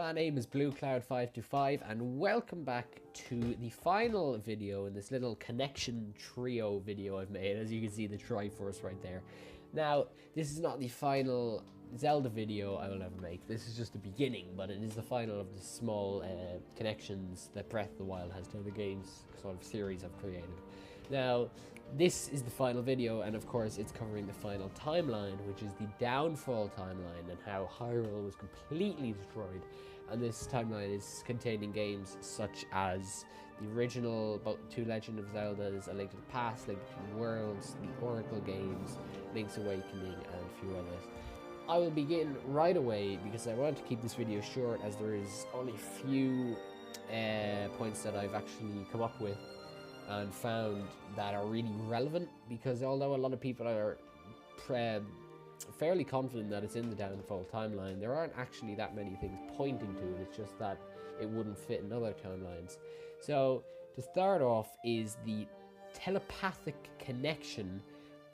my name is BlueCloud525 and welcome back to the final video in this little connection trio video I've made. As you can see, the Triforce right there. Now, this is not the final Zelda video I will ever make. This is just the beginning, but it is the final of the small connections that Breath of the Wild has to the games sort of series I've created. Now, this is the final video, and of course it's covering the final timeline, which is the downfall timeline, and how Hyrule was completely destroyed. And this timeline is containing games such as the original two Legend of Zeldas, A Link to the Past, Link Between Worlds, the Oracle games, Link's Awakening, and a few others. I will begin right away because I want to keep this video short, as there is only a few points that I've actually come up with and found that are really relevant, because although a lot of people are fairly confident that it's in the downfall timeline, there aren't actually that many things pointing to it. It's just that it wouldn't fit in other timelines. So to start off is the telepathic connection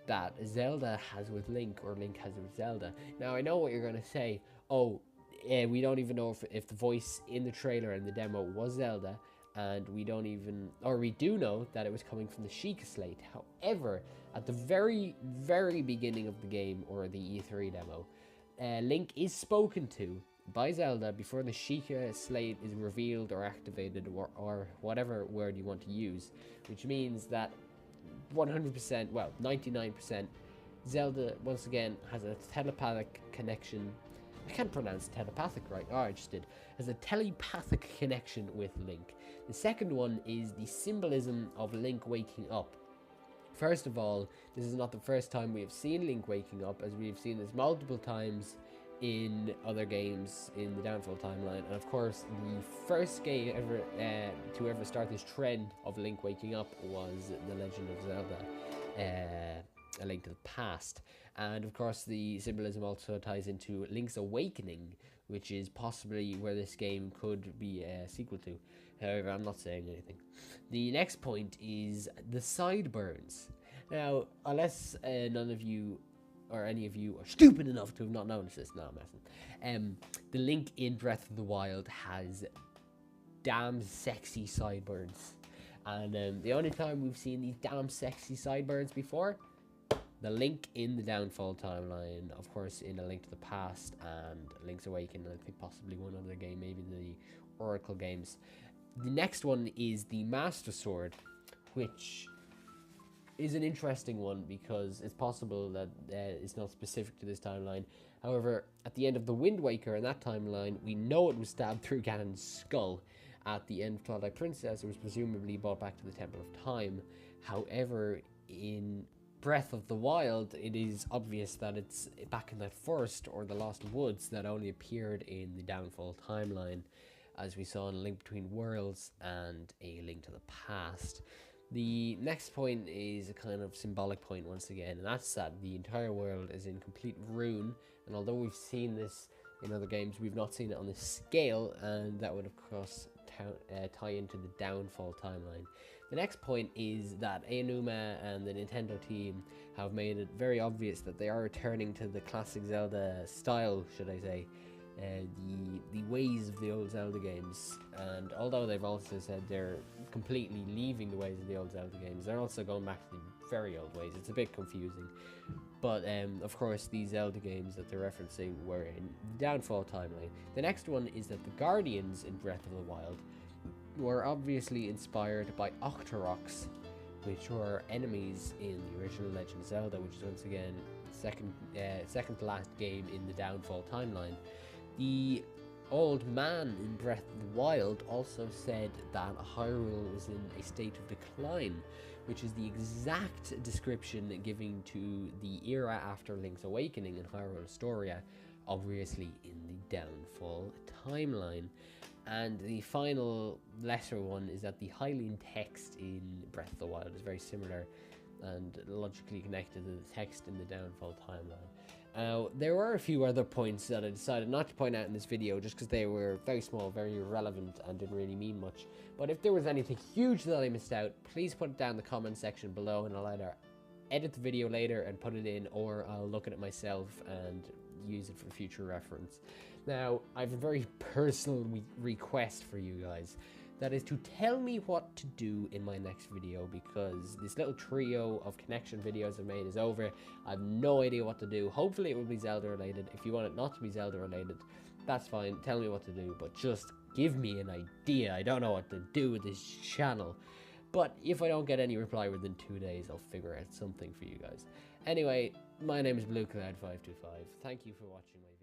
that Zelda has with Link, or Link has with Zelda. Now I know what you're going to say. Oh, we don't even know if the voice in the trailer and the demo was Zelda, and we do know that it was coming from the Sheikah Slate. However, at the very beginning of the game, or the E3 demo, Link is spoken to by Zelda before the Sheikah Slate is revealed or activated, or whatever word you want to use, which means that 100%, well, 99%, Zelda once again has a telepathic connection. I can't pronounce telepathic right. Oh, I just did. Has a telepathic connection with Link. The second one is the symbolism of Link waking up. First of all, this is not the first time we have seen Link waking up, as we have seen this multiple times in other games in the downfall timeline. And of course, the first game ever to ever start this trend of Link waking up was The Legend of Zelda, A Link to the Past. And of course, the symbolism also ties into Link's Awakening, which is possibly where this game could be a sequel to. However, I'm not saying anything. The next point is the sideburns. Now, unless none of you or any of you are stupid enough to have not noticed this, no, I'm messing. The Link in Breath of the Wild has damn sexy sideburns. And the only time we've seen these damn sexy sideburns before, the Link in the downfall timeline, of course, in A Link to the Past and Link's Awakening, I think possibly one other game, maybe the Oracle games. The next one is the Master Sword, which is an interesting one because it's possible that it's not specific to this timeline. However, at the end of the Wind Waker in that timeline, we know it was stabbed through Ganon's skull. At the end of Twilight Princess, it was presumably brought back to the Temple of Time. However, in Breath of the Wild, it is obvious that it's back in that forest or the Lost Woods that only appeared in the downfall timeline, as we saw in A Link Between Worlds and A Link to the Past. The next point is a kind of symbolic point once again, and that's that the entire world is in complete ruin. And although we've seen this in other games, we've not seen it on this scale, and that would of course tie into the downfall timeline. The next point is that Aonuma and the Nintendo team have made it very obvious that they are returning to the classic Zelda style, should I say, the ways of the old Zelda games. And although they've also said they're completely leaving the ways of the old Zelda games, they're also going back to the very old ways. It's a bit confusing, but of course these Zelda games that they're referencing were in the downfall timeline. The next one is that the Guardians in Breath of the Wild were obviously inspired by Octoroks, which were enemies in the original Legend of Zelda, which is once again second to last game in the downfall timeline. The old man in Breath of the Wild also said that Hyrule was in a state of decline, which is the exact description given to the era after Link's Awakening in Hyrule Historia, obviously in the downfall timeline. And the final lesser one is that the Hylian text in Breath of the Wild is very similar and logically connected to the text in the downfall timeline. There were a few other points that I decided not to point out in this video just because they were very small, very irrelevant, and didn't really mean much. But if there was anything huge that I missed out, please put it down in the comment section below, and I'll either edit the video later and put it in, or I'll look at it myself and use it for future reference. Now, I have a very personal request for you guys. That is to tell me what to do in my next video, because this little trio of connection videos I've made is over. I have no idea what to do. Hopefully it will be Zelda related. If you want it not to be Zelda related, that's fine. Tell me what to do, but just give me an idea. I don't know what to do with this channel. But if I don't get any reply within 2 days, I'll figure out something for you guys. Anyway, my name is BlueCloud525. Thank you for watching my video.